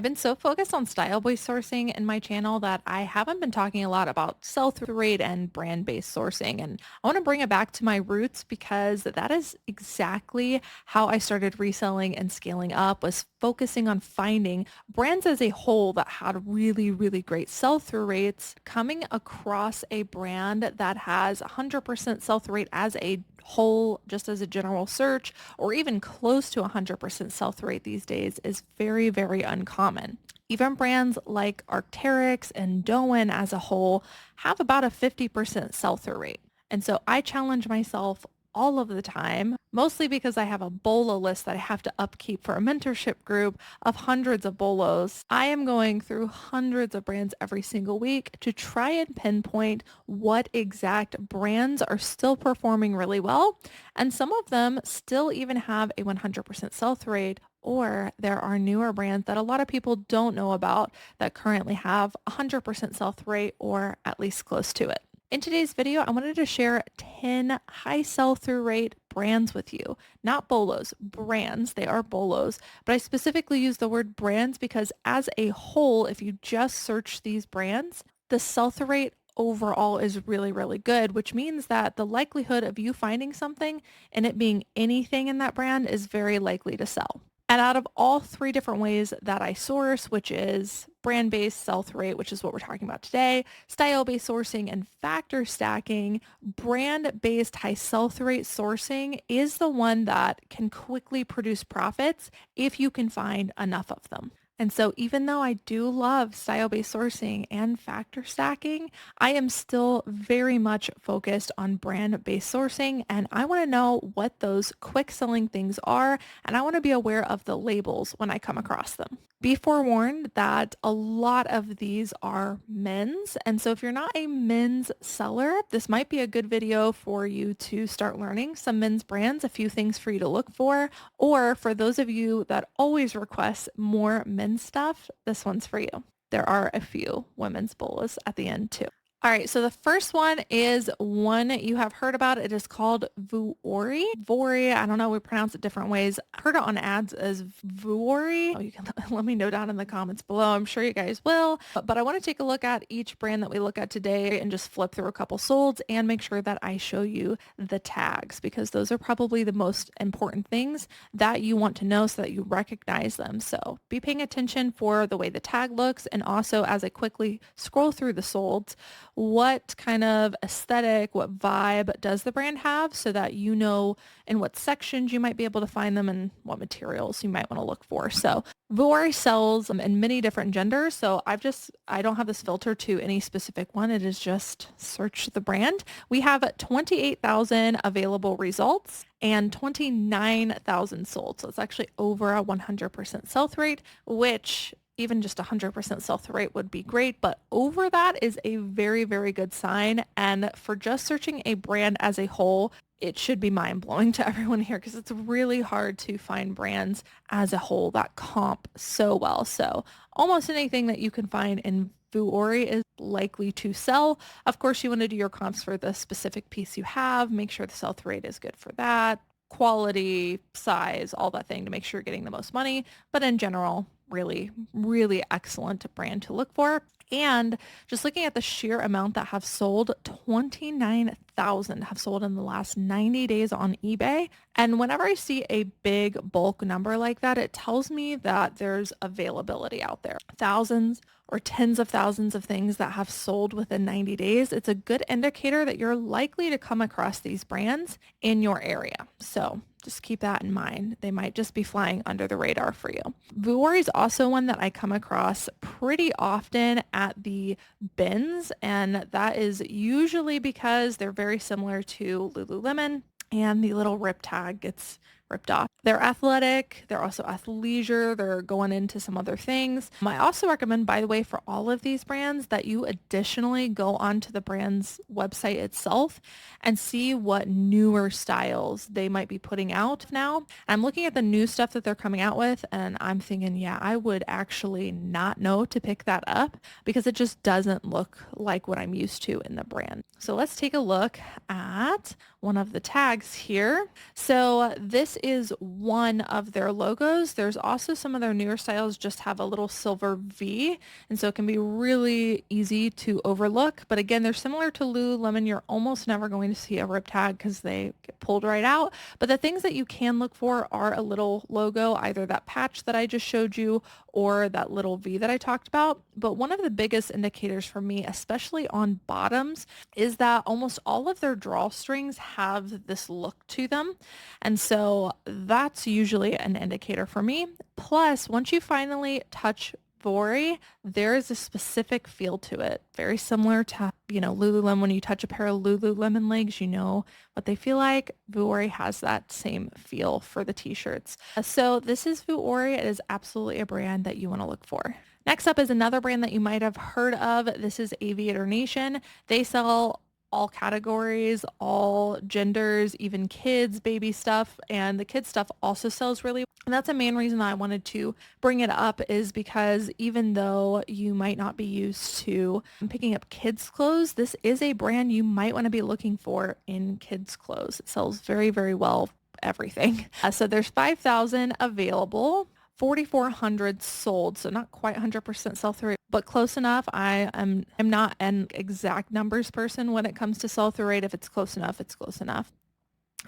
I've been so focused on style-based sourcing in my channel that I haven't been talking a lot about sell-through rate and brand-based sourcing. And I want to bring it back to my roots because that is exactly how I started reselling and scaling up, was focusing on finding brands as a whole that had really, really great sell-through rates, coming across a brand that has 100% sell-through rate as a whole, just as a general search, or even close to 100% sell-through rate these days is very, very uncommon. Even brands like Arc'teryx and Doan as a whole have about a 50% sell-through rate. And so I challenge myself all of the time, mostly because I have a bolo list that I have to upkeep for a mentorship group of hundreds of bolos. I am going through hundreds of brands every single week to try and pinpoint what exact brands are still performing really well. And some of them still even have a 100% sell-through rate, or there are newer brands that a lot of people don't know about that currently have 100% sell-through rate or at least close to it. In today's video, I wanted to share 10 high sell-through rate brands with you. Not bolos, brands. They are bolos, but I specifically use the word brands because as a whole, if you just search these brands, the sell-through rate overall is really, really good, which means that the likelihood of you finding something and it being anything in that brand is very likely to sell. And out of all three different ways that I source, which is brand-based sell-through rate, which is what we're talking about today, style-based sourcing, and factor stacking, brand-based high sell-through rate sourcing is the one that can quickly produce profits if you can find enough of them. And so even though I do love style-based sourcing and factor stacking, I am still very much focused on brand-based sourcing, and I want to know what those quick selling things are, and I want to be aware of the labels when I come across them. Be forewarned that a lot of these are men's, and so if you're not a men's seller, this might be a good video for you to start learning some men's brands, a few things for you to look for, or for those of you that always request more men's stuff, this one's for you. There are a few women's bolos at the end too. All right, so the first one is one you have heard about. It is called Vuori. Vuori, I don't know, we pronounce it different ways. I heard it on ads as Vuori. Oh, you can let me know down in the comments below. I'm sure you guys will. But I want to take a look at each brand that we look at today and just flip through a couple solds and make sure that I show you the tags, because those are probably the most important things that you want to know so that you recognize them. So be paying attention for the way the tag looks, and also as I quickly scroll through the solds, what kind of aesthetic, what vibe does the brand have, so that you know in what sections you might be able to find them and what materials you might want to look for. So Vuori sells in many different genders. So I don't have this filter to any specific one. It is just search the brand. We have 28,000 available results and 29,000 sold. So it's actually over a 100% sell-through rate, which even just 100% sell-through rate would be great, but over that is a very, very good sign. And for just searching a brand as a whole, it should be mind-blowing to everyone here, because it's really hard to find brands as a whole that comp so well. So almost anything that you can find in Vuori is likely to sell. Of course, you want to do your comps for the specific piece you have. Make sure the sell-through rate is good for that. Quality, size, all that thing to make sure you're getting the most money. But in general, really, really excellent brand to look for. And just looking at the sheer amount that have sold, 29,000 have sold in the last 90 days on eBay. And whenever I see a big bulk number like that, it tells me that there's availability out there. Thousands or tens of thousands of things that have sold within 90 days. It's a good indicator that you're likely to come across these brands in your area. So just keep that in mind. They might just be flying under the radar for you. Vuori is also one that I come across pretty often at the bins, and that is usually because they're very similar to Lululemon, and the little rip tag gets ripped off. They're athletic. They're also athleisure. They're going into some other things. I also recommend, by the way, for all of these brands that you additionally go onto the brand's website itself and see what newer styles they might be putting out now. I'm looking at the new stuff that they're coming out with, and I'm thinking, yeah, I would actually not know to pick that up because it just doesn't look like what I'm used to in the brand. So let's take a look at one of the tags here. So this is one of their logos. There's also some of their newer styles just have a little silver V, and so it can be really easy to overlook. But again, they're similar to Lululemon. You're almost never going to see a rip tag because they get pulled right out. But the things that you can look for are a little logo, either that patch that I just showed you or that little V that I talked about. But one of the biggest indicators for me, especially on bottoms, is that almost all of their drawstrings have this look to them. And so that's usually an indicator for me. Plus, once you finally touch Vuori, there is a specific feel to it, very similar to, Lululemon. When you touch a pair of Lululemon legs, you know what they feel like. Vuori has that same feel for the t-shirts. So this is Vuori. It is absolutely a brand that you want to look for. Next up is another brand that you might have heard of. This is Aviator Nation. They sell all categories, all genders, even kids, baby stuff, and the kids stuff also sells really. And that's a main reason that I wanted to bring it up, is because even though you might not be used to picking up kids clothes, this is a brand you might want to be looking for in kids clothes. It sells very, very well everything. So there's 5,000 available. 4,400 sold, so not quite 100% sell-through, but close enough. I'm not an exact numbers person when it comes to sell-through rate. If it's close enough, it's close enough.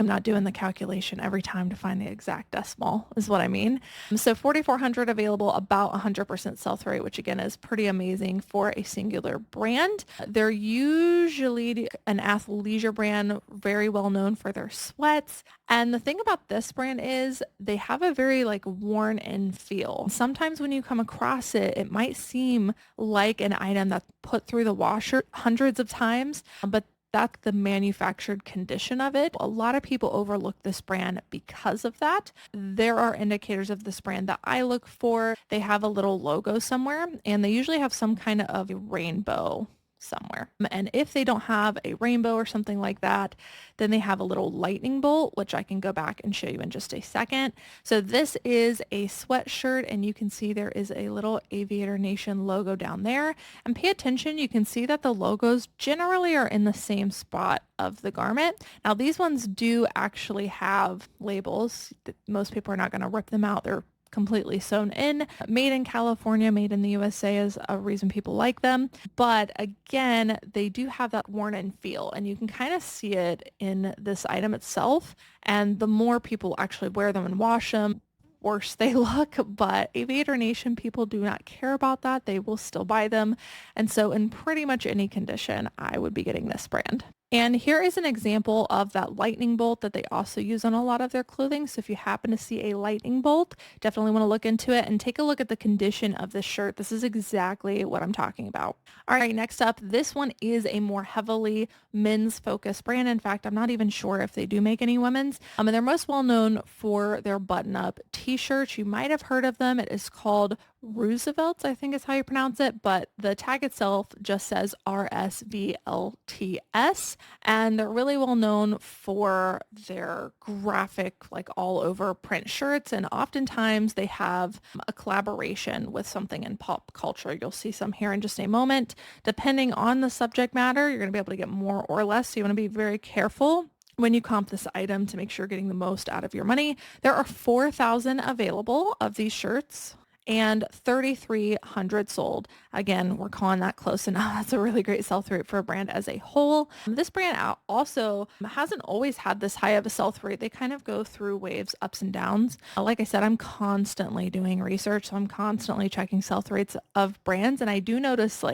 I'm not doing the calculation every time to find the exact decimal is what I mean. So 4,400 available, about 100% sell-through rate, which again is pretty amazing for a singular brand. They're usually an athleisure brand, very well known for their sweats. And the thing about this brand is they have a very worn in feel. Sometimes when you come across it, it might seem like an item that's put through the washer hundreds of times, but that's the manufactured condition of it. A lot of people overlook this brand because of that. There are indicators of this brand that I look for. They have a little logo somewhere, and they usually have some kind of rainbow somewhere. And if they don't have a rainbow or something like that, then they have a little lightning bolt, which I can go back and show you in just a second. So this is a sweatshirt, and you can see there is a little Aviator Nation logo down there. And pay attention, you can see that the logos generally are in the same spot of the garment. Now these ones do actually have labels. Most people are not going to rip them out. They're completely sewn in. Made in California, made in the USA is a reason people like them. But again, they do have that worn in feel, and you can kind of see it in this item itself. And the more people actually wear them and wash them, worse they look. But Aviator Nation people do not care about that. They will still buy them. And so in pretty much any condition, I would be getting this brand. And here is an example of that lightning bolt that they also use on a lot of their clothing. So if you happen to see a lightning bolt, definitely want to look into it and take a look at the condition of this shirt. This is exactly what I'm talking about. All right, next up, this one is a more heavily men's focused brand. In fact, I'm not even sure if they do make any women's. And they're most well known for their button-up t-shirts. You might have heard of them. It is called Roosevelt's, I think is how you pronounce it, but the tag itself just says RSVLTS, and they're really well known for their graphic, all over print shirts, and oftentimes they have a collaboration with something in pop culture. You'll see some here in just a moment. Depending on the subject matter, you're going to be able to get more or less, so you want to be very careful when you comp this item to make sure you're getting the most out of your money. There are 4,000 available of these shirts and 3,300 sold. Again, we're calling that close enough. That's a really great sell-through rate for a brand as a whole. This brand also hasn't always had this high of a sell-through rate. They kind of go through waves, ups and downs. Like I said, I'm constantly doing research, so I'm constantly checking sell-through rates of brands, and I do notice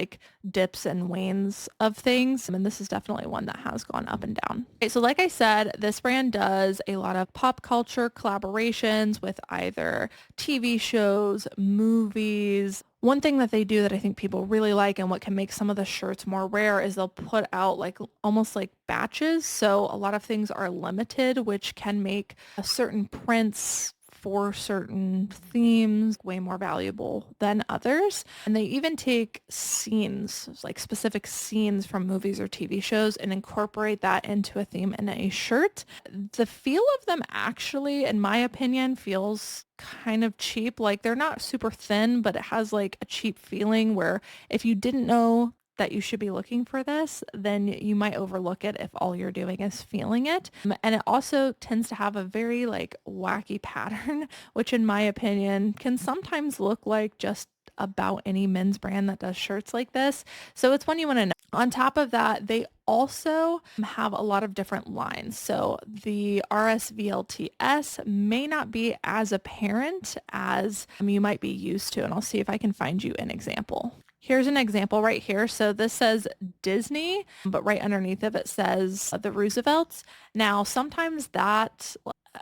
dips and wanes of things, and this is definitely one that has gone up and down. Okay, so like I said, this brand does a lot of pop culture collaborations with either TV shows, movies. One thing that they do that I think people really like and what can make some of the shirts more rare is they'll put out almost like batches. So a lot of things are limited, which can make a certain prints for certain themes way more valuable than others. And they even take scenes, specific scenes from movies or TV shows, and incorporate that into a theme in a shirt. The feel of them actually, in my opinion, feels kind of cheap. They're not super thin, but it has a cheap feeling where if you didn't know that you should be looking for this, then you might overlook it if all you're doing is feeling it. And it also tends to have a very like wacky pattern, which in my opinion can sometimes look like just about any men's brand that does shirts like this. So it's one you want to know. On top of that, they also have a lot of different lines. So the RSVLTS may not be as apparent as you might be used to. And I'll see if I can find you an example. Here's an example right here. So this says Disney, but right underneath of it says the Roosevelts. Now, sometimes that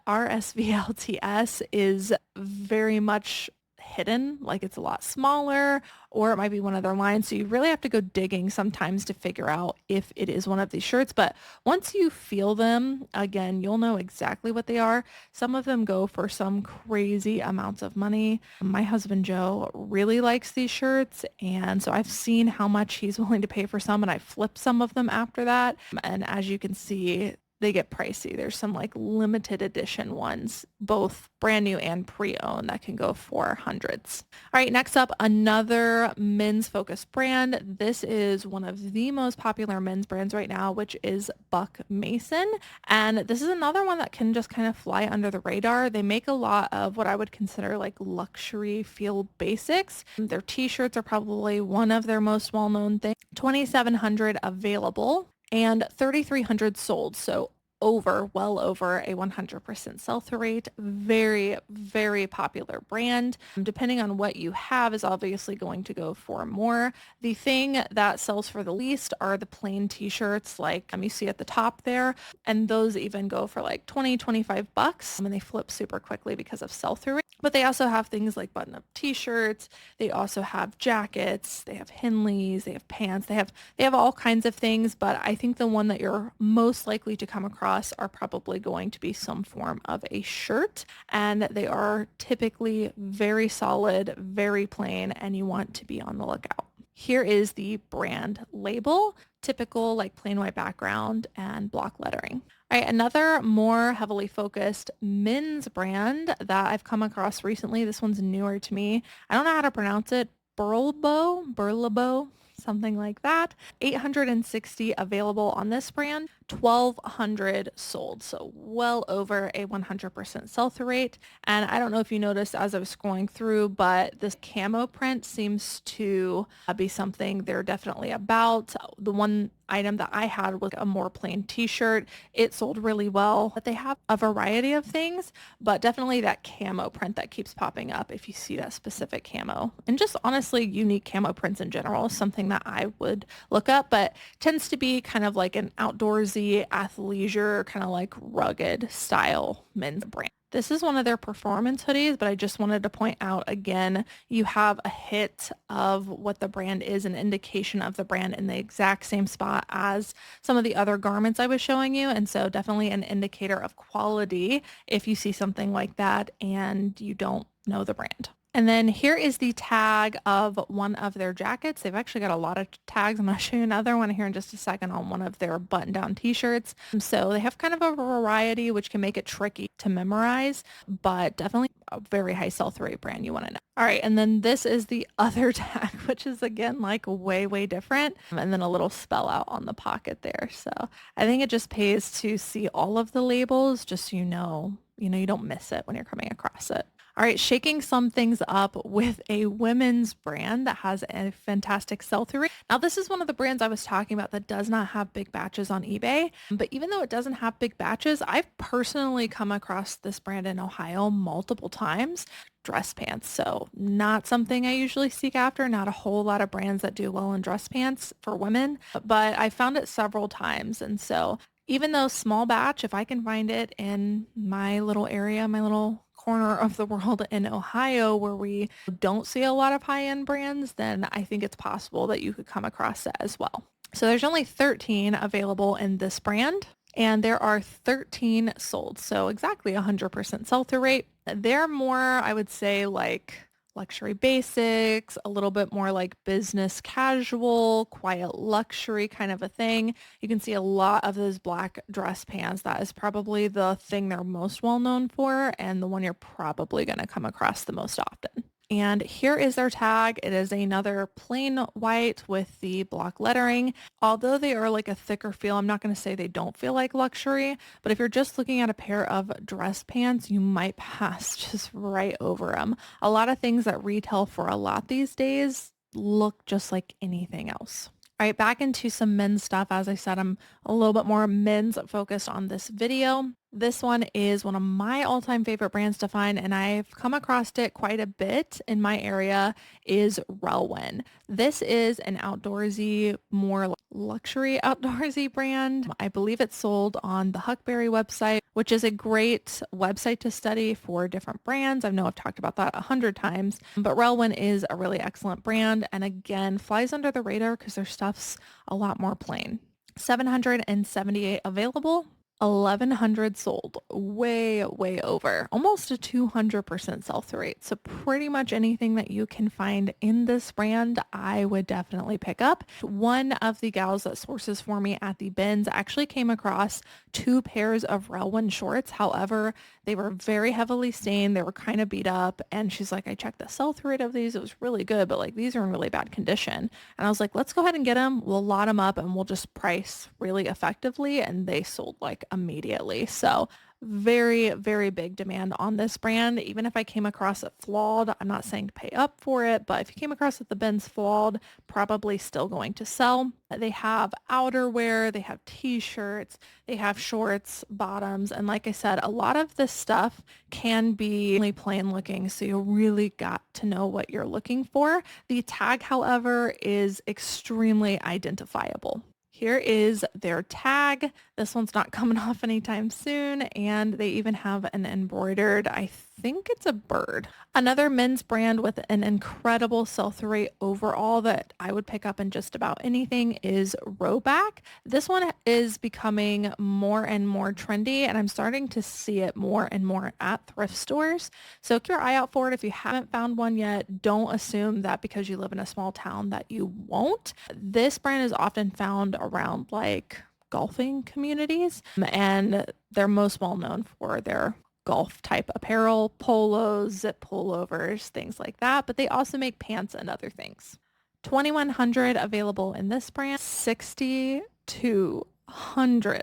RSVLTS is very much hidden, like it's a lot smaller, or it might be one of their lines. So you really have to go digging sometimes to figure out if it is one of these shirts. But once you feel them, again, you'll know exactly what they are. Some of them go for some crazy amounts of money. My husband, Joe, really likes these shirts. And so I've seen how much he's willing to pay for some, and I flip some of them after that. And as you can see, they get pricey. There's some like limited edition ones, both brand new and pre-owned, that can go for hundreds. All right, next up, another men's focused brand. This is one of the most popular men's brands right now, which is Buck Mason. And this is another one that can just kind of fly under the radar. They make a lot of what I would consider like luxury feel basics. Their t-shirts are probably one of their most well-known things. 2,700 available and 3,300 sold. So well over a 100% sell-through rate. Very, very popular brand. Depending on what you have is obviously going to go for more. The thing that sells for the least are the plain t-shirts like you see at the top there. And those even go for like 20, 25 bucks. And they flip super quickly because of sell-through rate. But they also have things like button-up t-shirts. They also have jackets. They have Henleys. They have pants. They have all kinds of things. But I think the one that you're most likely to come across are probably going to be some form of a shirt. And they are typically very solid, very plain, and you want to be on the lookout. Here is the brand label, typical like plain white background and block lettering. All right, another more heavily focused men's brand that I've come across recently. This one's newer to me. I don't know how to pronounce it. Burlebo, something like that. 860 available on this brand, 1,200 sold. So well over a 100% sell-through rate. And I don't know if you noticed as I was scrolling through, but this camo print seems to be something they're definitely about. The one item that I had was a more plain t-shirt. It sold really well, but they have a variety of things, but definitely that camo print that keeps popping up if you see that specific camo. And just honestly, unique camo prints in general is something that I would look up, but tends to be kind of like an outdoorsy, athleisure, kind of like rugged style men's brand. This is one of their performance hoodies, but I just wanted to point out again, you have a hit of what the brand is, an indication of the brand in the exact same spot as some of the other garments I was showing you. And so definitely an indicator of quality if you see something like that and you don't know the brand. And then here is the tag of one of their jackets. They've actually got a lot of tags. I'm going to show you another one here in just a second on one of their button-down t-shirts. So they have kind of a variety, which can make it tricky to memorize, but definitely a very high sell-through rate brand you want to know. All right, and then this is the other tag, which is again like way, way different. And then a little spell out on the pocket there. So I think it just pays to see all of the labels just so you know you don't miss it when you're coming across it. All right, shaking some things up with a women's brand that has a fantastic sell-through rate. Now, this is one of the brands I was talking about that does not have big batches on eBay. But even though it doesn't have big batches, I've personally come across this brand in Ohio multiple times. Dress pants. So not something I usually seek after. Not a whole lot of brands that do well in dress pants for women, but I found it several times. And so even though small batch, if I can find it in my little area, my little corner of the world in Ohio where we don't see a lot of high-end brands, then I think it's possible that you could come across it as well. So there's only 13 available in this brand, and there are 13 sold. So exactly 100% sell-through rate. They're more, I would say, like luxury basics, a little bit more like business casual, quiet luxury kind of a thing. You can see a lot of those black dress pants. That is probably the thing they're most well known for and the one you're probably going to come across the most often. And here is their tag. It is another plain white with the block lettering. Although they are like a thicker feel, I'm not going to say they don't feel like luxury, but if you're just looking at a pair of dress pants, you might pass just right over them. A lot of things that retail for a lot these days look just like anything else. All right, back into some men's stuff. As I said, I'm a little bit more men's focused on this video. This one is one of my all-time favorite brands to find, and I've come across it quite a bit in my area, is Relwen. This is an outdoorsy, more luxury outdoorsy brand. I believe it's sold on the Huckberry website, which is a great website to study for different brands. I know I've talked about that 100 times, but Relwen is a really excellent brand, and again, flies under the radar because their stuff's a lot more plain. 778 available, 1,100 sold, way over, almost a 200% sell-through rate. So pretty much anything that you can find in this brand, I would definitely pick up. One of the gals that sources for me at the bins actually came across 2 pairs of Relwen shorts. However, they were very heavily stained. They were kind of beat up. And she's like, I checked the sell-through rate of these. It was really good, but like these are in really bad condition. And I was like, let's go ahead and get them. We'll lot them up and we'll just price really effectively. And they sold like immediately. So very big demand on this brand. Even if I came across it flawed, I'm not saying to pay up for it, but if you came across it the bins flawed, probably still going to sell. They have outerwear, they have t-shirts, they have shorts, bottoms, and like I said, a lot of this stuff can be really plain looking, so you really got to know what you're looking for. The tag, however, is extremely identifiable. Here is their tag. This one's not coming off anytime soon, and they even have an embroidered, I think it's a bird. Another men's brand with an incredible sell-through rate overall that I would pick up in just about anything is Rhoback. This one is becoming more and more trendy, and I'm starting to see it more and more at thrift stores. So keep your eye out for it. If you haven't found one yet, don't assume that because you live in a small town that you won't. This brand is often found around like golfing communities, and they're most well known for their golf type apparel, polos, zip pullovers, things like that, but they also make pants and other things. 2,100 available in this brand, 6,200.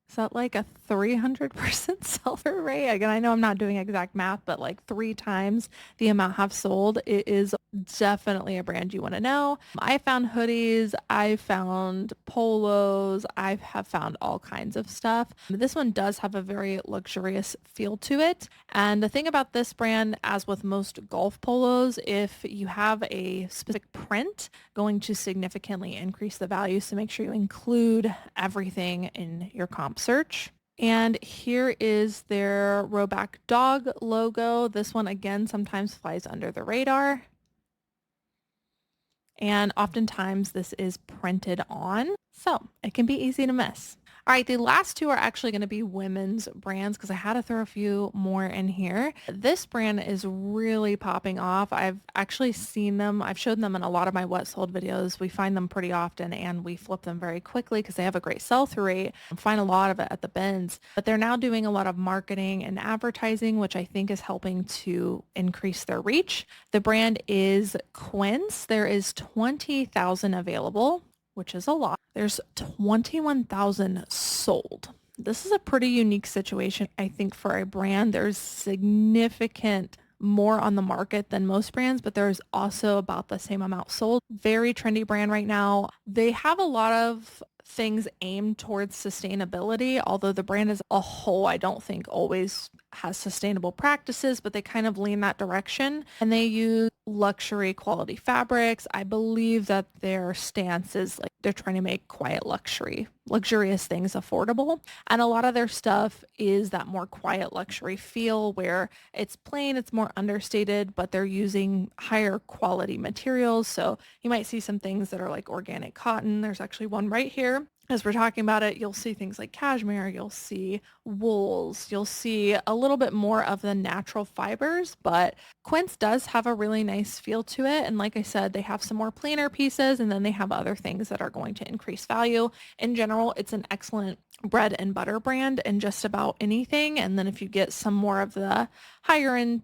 Is that like a 300% sell-through rate? Again, I know I'm not doing exact math, but like 3 times the amount have sold. It is definitely a brand you want to know. I found hoodies, I found polos, I have found all kinds of stuff. This one does have a very luxurious feel to it. And the thing about this brand, as with most golf polos, if you have a specific print, going to significantly increase the value. So make sure you include everything in your comp search. And here is their Rhoback dog logo. This one, again, sometimes flies under the radar. And oftentimes this is printed on, so it can be easy to miss. All right, the last 2 are actually going to be women's brands because I had to throw a few more in here. This brand is really popping off. I've actually seen them. I've showed them in a lot of my what sold videos. We find them pretty often and we flip them very quickly because they have a great sell-through rate. I find a lot of it at the bins, but they're now doing a lot of marketing and advertising, which I think is helping to increase their reach. The brand is Quince. There is 20,000 available, which is a lot. There's 21,000 sold. This is a pretty unique situation, I think, for a brand. There's significant more on the market than most brands, but there's also about the same amount sold. Very trendy brand right now. They have a lot of things aimed towards sustainability, although the brand as a whole, I don't think always has sustainable practices, but they kind of lean that direction. And they use luxury quality fabrics. I believe that their stance is like they're trying to make quiet luxurious things affordable. And a lot of their stuff is that more quiet luxury feel where it's plain, it's more understated, but they're using higher quality materials. So you might see some things that are like organic cotton. There's actually one right here. As we're talking about it, you'll see things like cashmere, you'll see wools, you'll see a little bit more of the natural fibers, but Quince does have a really nice feel to it. And like I said, they have some more plainer pieces and then they have other things that are going to increase value. In general, it's an excellent bread and butter brand in just about anything. And then if you get some more of the higher end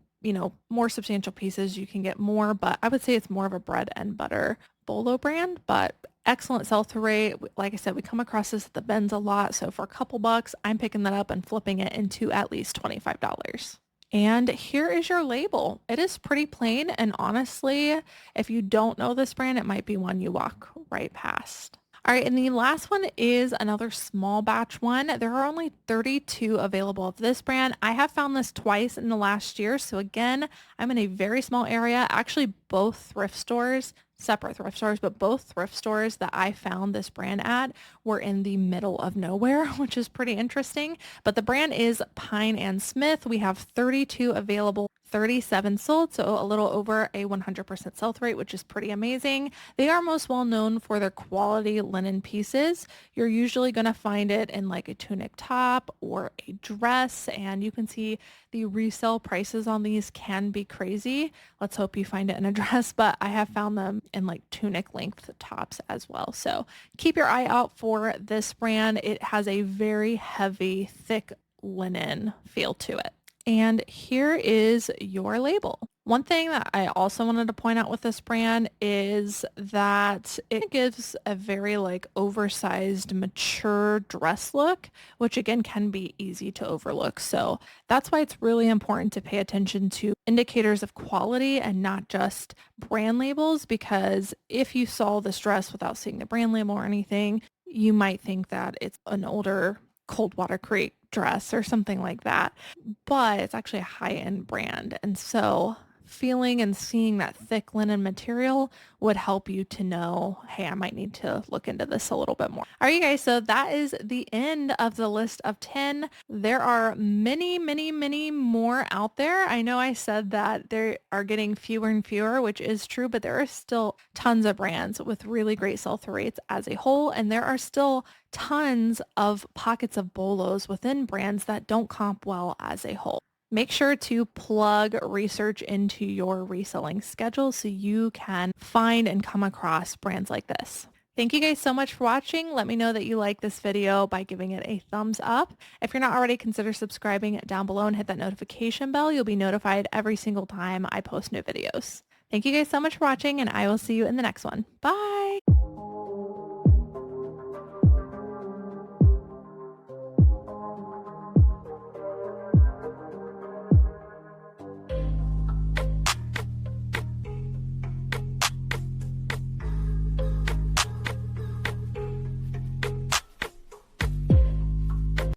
more substantial pieces, you can get more, but I would say it's more of a bread and butter bolo brand, but excellent sell-through rate. Like I said, we come across this at the bins a lot. So for a couple bucks, I'm picking that up and flipping it into at least $25. And here is your label. It is pretty plain. And honestly, if you don't know this brand, it might be one you walk right past. All right, and the last one is another small batch one. There are only 32 available of this brand. I have found this twice in the last year. So again, I'm in a very small area, actually both thrift stores, separate thrift stores, but both thrift stores that I found this brand at were in the middle of nowhere, which is pretty interesting. But the brand is Pyne and Smith. We have 32 available, 37 sold, so a little over a 100% sell-through rate, which is pretty amazing. They are most well known for their quality linen pieces. You're usually going to find it in like a tunic top or a dress, and you can see the resale prices on these can be crazy. Let's hope you find it in a dress, but I have found them in like tunic length tops as well. So keep your eye out for this brand. It has a very heavy, thick linen feel to it. And here is your label. One thing that I also wanted to point out with this brand is that it gives a very like oversized, mature dress look, which again can be easy to overlook. So that's why it's really important to pay attention to indicators of quality and not just brand labels, because if you saw this dress without seeing the brand label or anything, you might think that it's an older Coldwater Creek dress or something like that, but it's actually a high-end brand. And so feeling and seeing that thick linen material would help you to know, hey, I might need to look into this a little bit more. All right, you guys, so that is the end of the list of 10. There are many, many, many more out there. I know I said that there are getting fewer and fewer, which is true, but there are still tons of brands with really great sell-through rates as a whole, and there are still tons of pockets of bolos within brands that don't comp well as a whole. Make sure to plug research into your reselling schedule so you can find and come across brands like this. Thank you guys so much for watching. Let me know that you like this video by giving it a thumbs up. If you're not already, consider subscribing down below and hit that notification bell. You'll be notified every single time I post new videos. Thank you guys so much for watching, and I will see you in the next one. Bye!